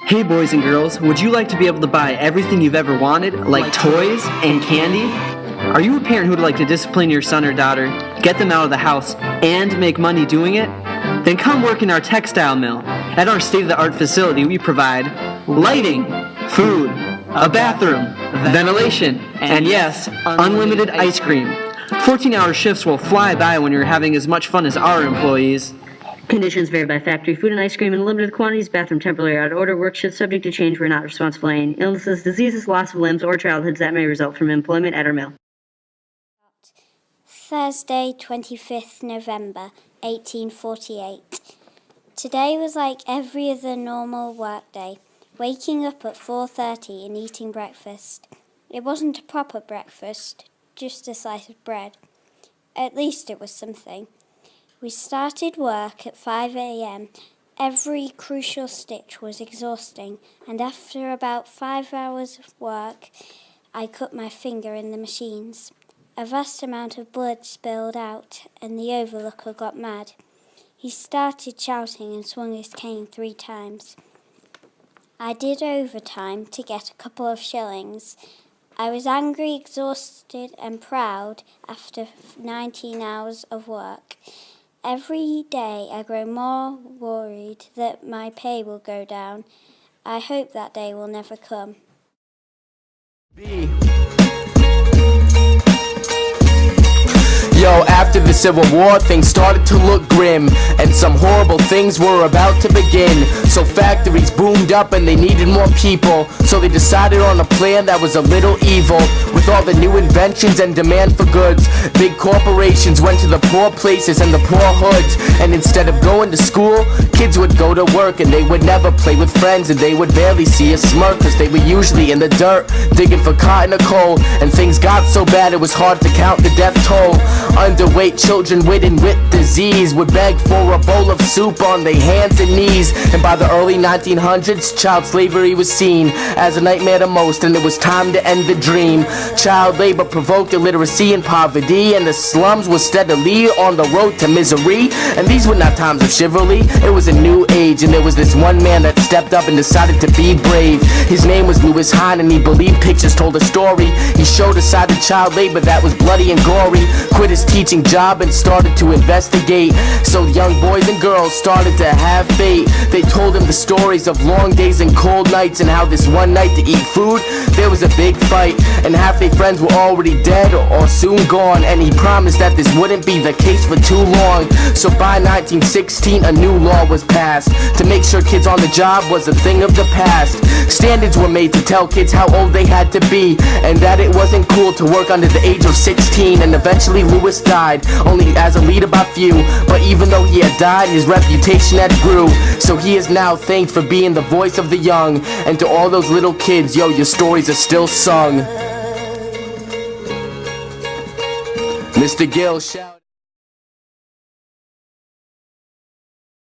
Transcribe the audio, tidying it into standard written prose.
Hey boys and girls, would you like to be able to buy everything you've ever wanted, like toys and candy? Are you a parent who would like to discipline your son or daughter, get them out of the house, and make money doing it? Then come work in our textile mill. At our state-of-the-art facility, we provide lighting, food, a bathroom, ventilation, and yes, unlimited ice cream. 14-hour shifts will fly by when you're having as much fun as our employees. Conditions vary by factory. Food and ice cream in limited quantities. Bathroom temporarily out of order. Work shift subject to change. We're not responsible for any illnesses, diseases, loss of limbs, or childhoods that may result from employment at our mill. Thursday, 25th November, 1848. Today was like every other normal workday, waking up at 4:30 and eating breakfast. It wasn't a proper breakfast, just a slice of bread. At least it was something. We started work at 5 a.m. Every crucial stitch was exhausting, and after about 5 hours of work, I cut my finger in the machines. A vast amount of blood spilled out, and the overlooker got mad. He started shouting and swung his cane 3 times. I did overtime to get a couple of shillings. I was angry, exhausted, and proud after 19 hours of work. Every day I grow more worried that my pay will go down. I hope that day will never come. Yo, after the Civil War, things started to look grim, and some horrible things were about to begin. So factories boomed up and they needed more people, so they decided on a plan that was a little evil. With all the new inventions and demand for goods, big corporations went to the poor places and the poor hoods, and instead of going to school, kids would go to work, and they would never play with friends, and they would barely see a smirk, cause they were usually in the dirt, digging for cotton or coal, and things got so bad it was hard to count the death toll. Underweight children ridden with disease would beg for a bowl of soup on their hands and knees, and by the early 1900s, child slavery was seen as a nightmare to most, and it was time to end the dream. Child labor provoked illiteracy and poverty, and the slums were steadily on the road to misery. And these were not times of chivalry, it was a new age, and there was this one man that stepped up and decided to be brave. His name was Lewis Hine, and he believed pictures told a story. He showed a side of child labor that was bloody and gory, quit his teaching job and started to investigate. So young boys and girls started to have faith. They told him the stories of long days and cold nights, and how this one night to eat food, there was a big fight, and half their friends were already dead or soon gone, and he promised that this wouldn't be the case for too long. So by 1916, a new law was passed to make sure kids on the job was a thing of the past. Standards were made to tell kids how old they had to be, and that it wasn't cool to work under the age of 16. And eventually Lewis died, only as a leader by few, but even though he had died, his reputation had grew. So he is now thanked for being the voice of the young, and to all those little kids, yo, your stories are still sung. Mr. Gill, shout.